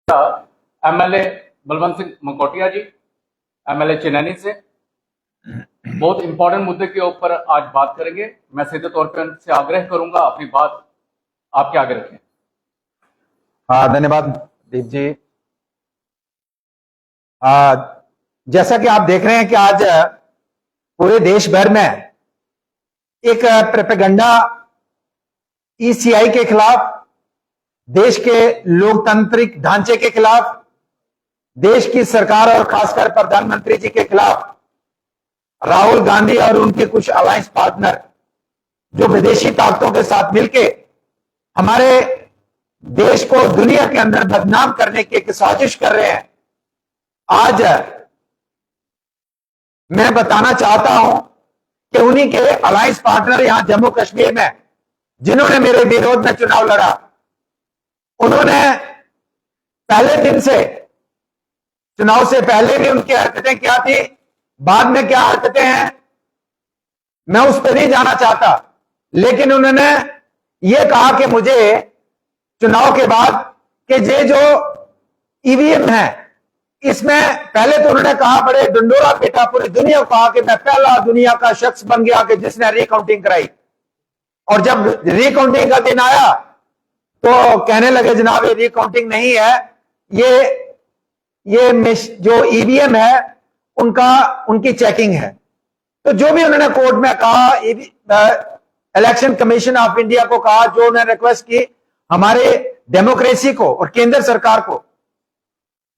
MLA Balwant Singh मकोटिया जी, MLA Chenani से बहुत important मुद्दे के ऊपर आज बात करेंगे। मैं सीधे तौर पर उनसे आग्रह करूंगा अपनी बात आपके आगे रखें। धन्यवाद दीप जी। जैसा कि आप देख रहे हैं कि आज पूरे देश भर में एक प्रोपेगेंडा ईसीआई के खिलाफ, देश के लोकतांत्रिक ढांचे के खिलाफ, देश की सरकार और खासकर प्रधानमंत्री जी के खिलाफ राहुल गांधी और उनके कुछ अलायंस पार्टनर जो विदेशी ताकतों के साथ मिलके हमारे देश को दुनिया के अंदर बदनाम करने की एक साजिश कर रहे हैं। आज मैं बताना चाहता हूं कि उन्हीं के अलायंस पार्टनर यहां जम्मू कश्मीर में, जिन्होंने मेरे विरोध में चुनाव लड़ा, उन्होंने पहले दिन से, चुनाव से पहले भी उनकी हरकतें क्या थी, बाद में क्या हरकतें हैं, मैं उस पर नहीं जाना चाहता। लेकिन उन्होंने ये कहा कि मुझे चुनाव के बाद कि ये जो ईवीएम है, इसमें पहले तो उन्होंने कहा, बड़े डंडोरा पीटा, पूरी दुनिया को कहा कि मैं पहला दुनिया का शख्स बन गया कि जिसने रिकाउंटिंग कराई। और जब रिकाउंटिंग का दिन आया तो कहने लगे जनाब ये रिकाउंटिंग नहीं है, ये जो ईवीएम है उनकी चेकिंग है। तो जो भी उन्होंने कोर्ट में कहा, इलेक्शन कमीशन ऑफ इंडिया को कहा, जो उन्होंने रिक्वेस्ट की, हमारे डेमोक्रेसी को और केंद्र सरकार को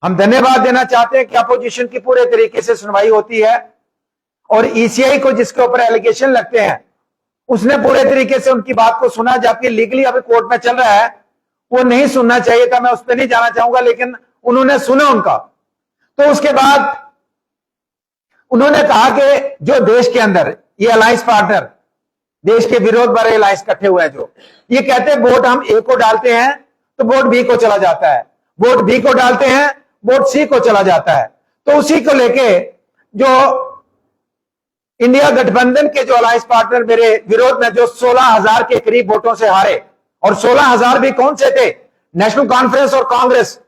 हम धन्यवाद देना चाहते हैं कि अपोजिशन की पूरे तरीके से सुनवाई होती है और ईसीआई को जिसके ऊपर एलिगेशन लगते हैं उसने पूरे तरीके से उनकी बात को सुना, जबकि लीगली अभी कोर्ट में चल रहा है, वो नहीं सुनना चाहिए था। मैं उस पर नहीं जाना चाहूंगा, लेकिन उन्होंने सुना उनका। तो उसके बाद उन्होंने कहा कि जो देश के अंदर ये अलायंस पार्टनर, देश के विरोध वाले अलायंस इकट्ठे हुए हैं, जो ये कहते हैं वोट हम ए को डालते हैं तो वोट बी को चला जाता है, वोट बी को डालते हैं वोट सी को चला जाता है। तो उसी को लेके जो इंडिया गठबंधन के जो अलायंस पार्टनर मेरे विरोध में जो 16,000 के करीब वोटों से हारे, और 16,000 भी कौन से थे, नेशनल कॉन्फ्रेंस और कांग्रेस,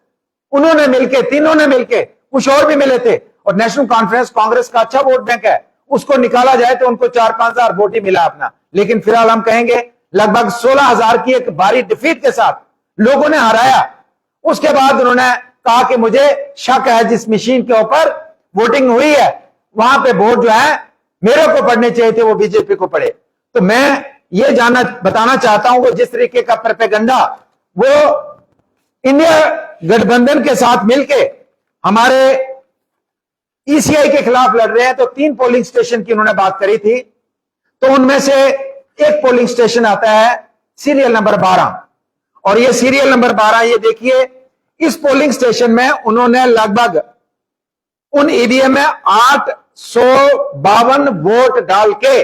उन्होंने मिलके, तीनों ने मिलके, कुछ और भी मिले थे। और नेशनल कॉन्फ्रेंस कांग्रेस का अच्छा वोट बैंक है, उसको निकाला जाए तो उनको 4-5 हजार वोट ही मिला अपना। लेकिन फिलहाल हम कहेंगे लगभग 16,000 की एक भारी डिफीट के साथ लोगों ने हराया। उसके बाद उन्होंने कहा कि मुझे शक है जिस मशीन के ऊपर वोटिंग हुई है वहां पे वोट जो है मेरे को पड़ने चाहिए थे, वो बीजेपी को पड़े। तो मैं ये बताना चाहता हूं, वो जिस तरीके का प्रोपेगेंडा वो इंडिया गठबंधन के साथ मिलके हमारे ईसीआई के खिलाफ लड़ रहे हैं। तो 3 पोलिंग स्टेशन की उन्होंने बात करी थी, तो उनमें से एक पोलिंग स्टेशन आता है सीरियल नंबर 12, और ये सीरियल नंबर 12, ये देखिए, इस पोलिंग स्टेशन में उन्होंने लगभग उन ईवीएम में 852 वोट डाल के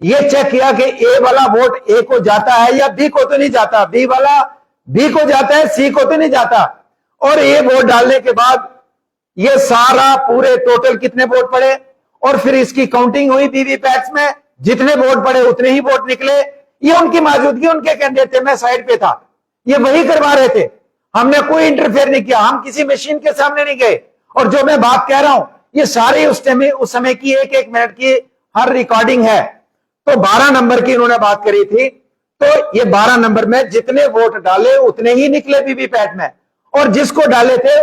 ये चेक किया कि ए वाला वोट ए को जाता है या बी को तो नहीं जाता, बी वाला बी को जाता है, सी को तो नहीं जाता। और ये वोट डालने के बाद ये सारा पूरे टोटल कितने वोट पड़े, और फिर इसकी काउंटिंग हुई वीवीपैट्स में, जितने वोट पड़े उतने ही वोट निकले। ये उनकी मौजूदगी, उनके कैंडिडेट थे, मैं साइड पे था, ये वही करवा रहे थे, हमने कोई इंटरफेयर नहीं किया, हम किसी मशीन के सामने नहीं गए। और जो मैं बात कह रहा हूं ये सारी उस समय की 1-1 मिनट की हर रिकॉर्डिंग है। तो 12 नंबर की उन्होंने बात करी थी, तो ये 12 नंबर में जितने वोट डाले उतने ही निकले वीवीपैट में, और जिसको डाले थे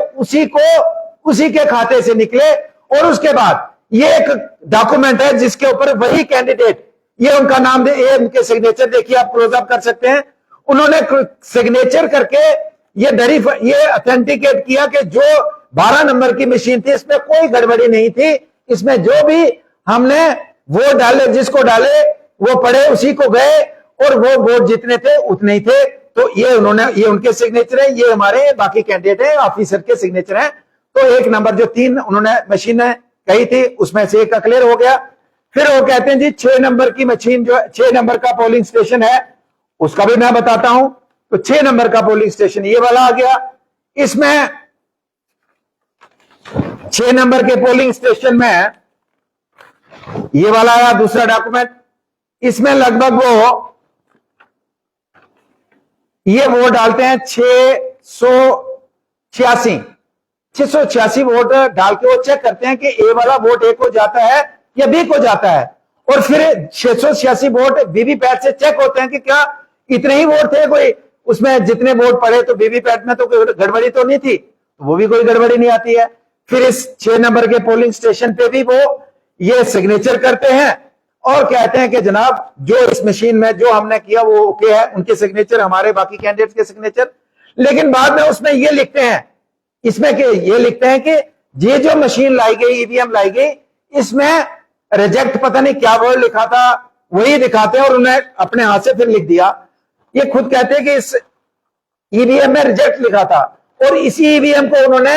उसी के खाते से निकले। और उसके बाद ये एक डॉक्यूमेंट है जिसके ऊपर वही कैंडिडेट, ये उनका नाम ये उनके सिग्नेचर देखिए, आप क्लोज अप कर सकते हैं, उन्होंने सिग्नेचर करके ये ऑथेंटिकेट किया कि जो 12 नंबर की मशीन थी इसमें कोई गड़बड़ी नहीं थी, इसमें जो भी हमने वोट डाले, जिसको डाले वो पड़े, उसी को गए, और वो वोट जितने थे उतने ही थे। तो ये उनके सिग्नेचर है, ये हमारे बाकी कैंडिडेट है, ऑफिसर के सिग्नेचर है। तो 1 नंबर जो 3 उन्होंने मशीनें कही थी उसमें से एक का क्लियर हो गया। फिर वो कहते हैं जी 6 नंबर की मशीन, जो 6 नंबर का पोलिंग स्टेशन है उसका भी मैं बताता हूं। तो 6 नंबर का पोलिंग स्टेशन ये वाला आ गया, इसमें 6 नंबर के पोलिंग स्टेशन में ये वाला आया दूसरा डॉक्यूमेंट, इसमें लगभग ये वोट डालते हैं 686 वोट डाल के वो चेक करते हैं कि ए वाला वोट ए को जाता है या बी को जाता है, और फिर 686 वोट वीवीपैट से चेक होते हैं कि क्या इतने ही वोट थे, कोई उसमें जितने वोट पड़े तो वीवीपैट में तो कोई गड़बड़ी तो नहीं थी, तो वो भी कोई गड़बड़ी नहीं आती है। फिर इस 6 नंबर के पोलिंग स्टेशन पे भी वो ये सिग्नेचर करते हैं और कहते हैं कि जनाब जो इस मशीन में जो हमने किया वो ओके है, उनके सिग्नेचर, हमारे बाकी कैंडिडेट्स के सिग्नेचर। लेकिन बाद में उसमें ये लिखते हैं, इसमें कि ये लिखते हैं कि ये जो मशीन लाई गई, ईवीएम लाई गई, इसमें रिजेक्ट पता नहीं क्या वर्ड लिखा था, वही दिखाते हैं और उन्हें अपने हाथ से फिर लिख दिया। ये खुद कहते हैं कि इस ईवीएम में रिजेक्ट लिखा था और इसी ईवीएम को उन्होंने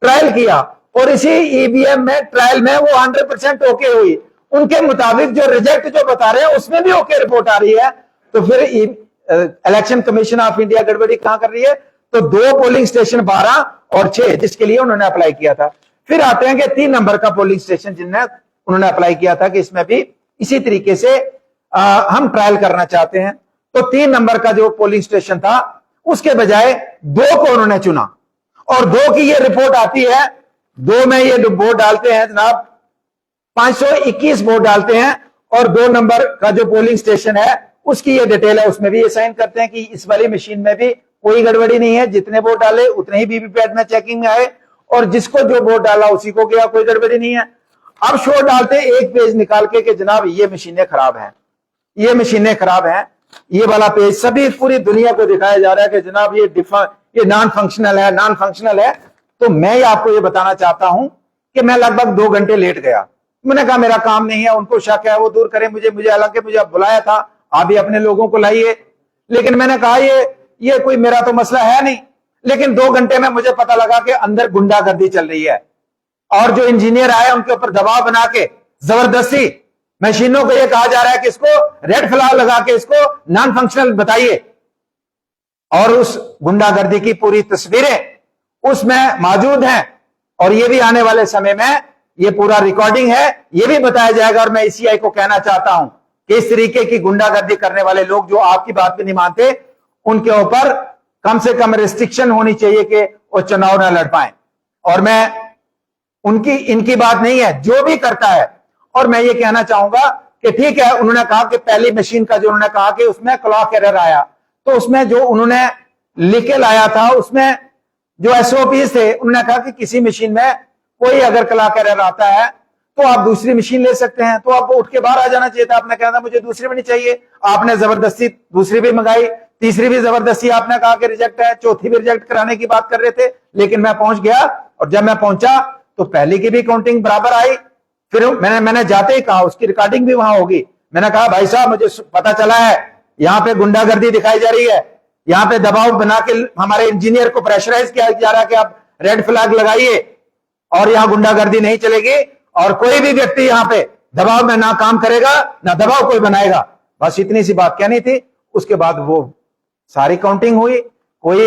ट्रायल किया और इसी ईवीएम में ट्रायल में वो 100% ओके हुई। उनके मुताबिक जो रिजेक्ट जो बता रहे हैं उसमें भी ओके रिपोर्ट आ रही है, तो फिर इलेक्शन कमीशन ऑफ इंडिया गड़बड़ी कहां कर रही है? तो 2 पोलिंग स्टेशन 12 और 6 जिसके लिए उन्होंने अप्लाई किया था। फिर आते हैं कि 3 नंबर का पोलिंग स्टेशन जिनने उन्होंने अप्लाई किया था कि इसमें भी इसी तरीके से हम ट्रायल करना चाहते हैं। तो 3 नंबर का जो पोलिंग स्टेशन था उसके बजाय 2 को उन्होंने चुना और 2 की ये रिपोर्ट आती है। 2 में ये वोट डालते हैं जनाब, 521 वोट डालते हैं और 2 नंबर का जो पोलिंग स्टेशन है उसकी ये डिटेल है, उसमें भी ये साइन करते हैं कि इस वाली मशीन में भी कोई गड़बड़ी नहीं है, जितने वोट डाले उतने ही वीवीपैट में चेकिंग में आए और जिसको जो वोट डाला उसी को गया, कोई गड़बड़ी नहीं है। अब शो डालते हैं एक पेज निकाल के कि जनाब ये मशीनें खराब हैं, ये मशीनें खराब हैं। ये वाला पेज सभी पूरी दुनिया को दिखाया जा रहा है कि जनाब ये नॉन फंक्शनल है, नॉन फंक्शनल है। तो मैं आपको ये बताना चाहता हूं कि मैं लगभग 2 घंटे लेट गया। मैंने कहा मेरा काम नहीं है, उनको शक है वो दूर करें मुझे हालांकि मुझे बुलाया था, आप भी अपने लोगों को लाइए। लेकिन मैंने कहा ये कोई मेरा तो मसला है नहीं। लेकिन 2 घंटे में मुझे पता लगा कि अंदर गुंडागर्दी चल रही है और जो इंजीनियर आए उनके ऊपर दबाव बना के जबरदस्ती मशीनों को ये कहा जा रहा है कि इसको रेड फ्लैग लगा के इसको नॉन फंक्शनल बताइए, और उस गुंडागर्दी की पूरी तस्वीरें उसमें मौजूद हैं और ये भी आने वाले समय में ये पूरा रिकॉर्डिंग है, ये भी बताया जाएगा। और मैं ईसीआई को कहना चाहता हूं कि इस तरीके की गुंडागर्दी करने वाले लोग जो आपकी बात भी नहीं मानते, उनके ऊपर कम से कम रिस्ट्रिक्शन होनी चाहिए कि वो चुनाव ना लड़ पाए। और मैं इनकी बात नहीं है, जो भी करता है। और मैं ये कहना चाहूंगा कि ठीक है, उन्होंने कहा कि पहली मशीन का जो उन्होंने कहा कि उसमें क्लॉक एरर आया, तो उसमें जो उन्होंने लिख के लाया था उसमें जो एसओपीज थे, उन्होंने कहा कि किसी मशीन में कोई अगर क्लॉक एरर आता है तो आप दूसरी मशीन ले सकते हैं। तो आपको उठ के बाहर आ जाना चाहिए था, आपने कहा था मुझे दूसरी भी नहीं चाहिए, आपने जबरदस्ती दूसरी भी मंगाई, तीसरी भी जबरदस्ती आपने कहा कि रिजेक्ट है, चौथी भी रिजेक्ट कराने की बात कर रहे थे। लेकिन मैं पहुंच गया और जब मैं पहुंचा तो पहले की भी काउंटिंग बराबर आई। फिर मैंने जाते ही कहा, उसकी रिकॉर्डिंग भी वहां होगी, मैंने कहा भाई साहब मुझे पता चला है यहां पे गुंडागर्दी दिखाई जा रही है, यहां पे दबाव बना के हमारे इंजीनियर को प्रेशराइज किया जा रहा है कि आप रेड फ्लैग लगाइए और यहां गुंडागर्दी नहीं चलेगी और कोई भी व्यक्ति यहां पे दबाव में ना काम करेगा ना दबाव कोई बनाएगा। बस इतनी सी बात कहनी थी। उसके बाद वो सारी काउंटिंग हुई, कोई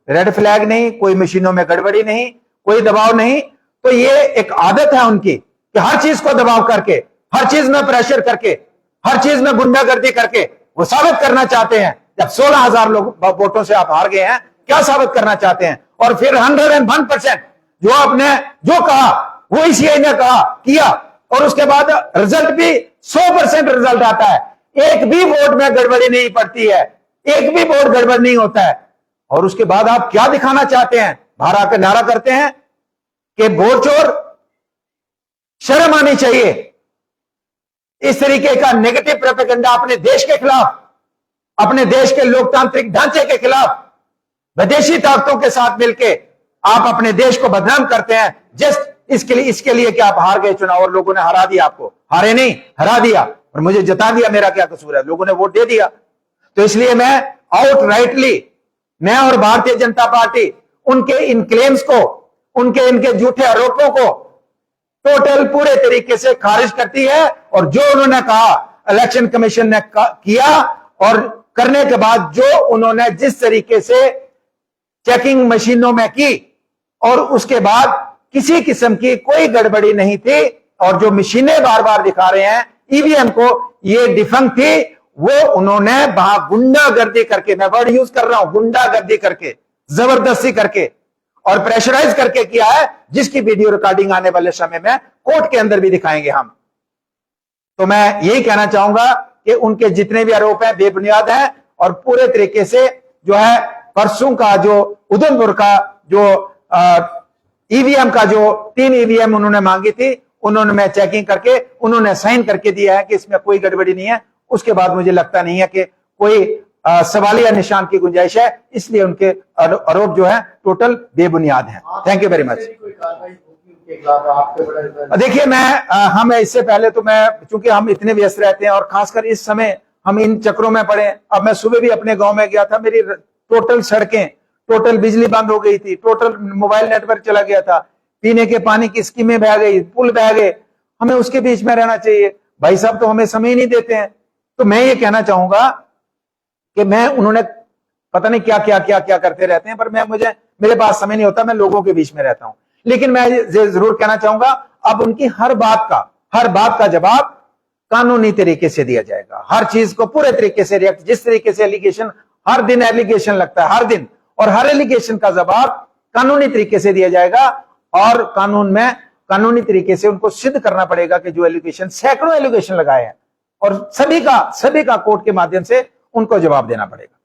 रेड फ्लैग नहीं, कोई मशीनों में गड़बड़ी नहीं, कोई दबाव नहीं। तो ये एक आदत है उनकी कि हर चीज को दबाव करके, हर चीज में प्रेशर करके, हर चीज में गुंडागर्दी करके वो साबित करना चाहते हैं। जब 16,000 लोग वोटों से आप हार गए हैं, क्या साबित करना चाहते हैं? और फिर 101% जो आपने जो कहा वो ईसीआई ने कहा किया और उसके बाद रिजल्ट भी 100% रिजल्ट आता है, एक भी वोट में गड़बड़ी नहीं पड़ती है, एक भी वोट गड़बड़ नहीं होता है। और उसके बाद आप क्या दिखाना चाहते हैं? बाहर आकर नारा करते हैं कि वोट चोर, शर्म आनी चाहिए। इस तरीके का नेगेटिव प्रोपेगेंडा अपने देश के खिलाफ, अपने देश के लोकतांत्रिक ढांचे के खिलाफ विदेशी ताकतों के साथ मिलकर आप अपने देश को बदनाम करते हैं जस्ट इसके लिए कि आप हार गए चुनाव और लोगों ने हरा दिया आपको। हारे नहीं, हरा दिया और मुझे जता दिया, मेरा क्या कसूर है, लोगों ने वोट दे दिया। तो इसलिए मैं आउटराइटली, मैं और भारतीय जनता पार्टी उनके इन क्लेम्स को, इनके झूठे आरोपों को टोटल पूरे तरीके से खारिज करती है। और जो उन्होंने कहा इलेक्शन कमीशन ने किया और करने के बाद जो उन्होंने जिस तरीके से चेकिंग मशीनों में की और उसके बाद किसी किस्म की कोई गड़बड़ी नहीं थी और जो मशीनें बार बार दिखा रहे हैं ईवीएम को ये डिफंक्ट थी, वो उन्होंने वहां गुंडागर्दी करके, मैं वर्ड यूज कर रहा हूं, गुंडागर्दी करके, जबरदस्ती करके और प्रेशराइज करके किया है, जिसकी वीडियो रिकॉर्डिंग आने वाले समय में कोर्ट के अंदर भी दिखाएंगे हम। तो मैं यही कहना चाहूंगा कि उनके जितने भी आरोप हैं बेबुनियाद हैं और पूरे तरीके से जो है परसों का जो उधमपुर का जो ईवीएम का जो 3 ईवीएम उन्होंने मांगी थी, उन्होंने मैं चेकिंग करके उन्होंने साइन करके दिया है कि इसमें कोई गड़बड़ी नहीं है। उसके बाद मुझे लगता नहीं है कि कोई सवालिया निशान की गुंजाइश है, इसलिए उनके आरोप जो है टोटल बेबुनियाद है। Thank you very much. देखिए हम इससे पहले तो मैं, चूंकि हम इतने व्यस्त रहते हैं और खासकर इस समय हम इन चक्रों में पड़े। अब मैं सुबह भी अपने गांव में गया था, मेरी टोटल सड़कें, टोटल बिजली बंद हो गई थी, टोटल मोबाइल नेटवर्क चला गया था, पीने के पानी की स्कीमें बह गई, पुल बह गए। हमें उसके बीच में रहना चाहिए। भाई साहब तो हमें समय ही नहीं देते हैं। तो मैं ये कहना चाहूंगा कि उन्होंने पता नहीं क्या क्या क्या क्या करते रहते हैं, पर मेरे पास समय नहीं होता, मैं लोगों के बीच में रहता हूं। लेकिन मैं जरूर कहना चाहूंगा, अब उनकी हर बात का जवाब कानूनी तरीके से दिया जाएगा। हर चीज को पूरे तरीके से रिएक्ट, जिस तरीके से एलिगेशन, हर दिन एलिगेशन लगता है, हर दिन, और हर एलिगेशन का जवाब कानूनी तरीके से दिया जाएगा। और कानून में कानूनी तरीके से उनको सिद्ध करना पड़ेगा कि जो एलिगेशन, सैकड़ों एलिगेशन लगाए हैं, और सभी का कोर्ट के माध्यम से उनको जवाब देना पड़ेगा।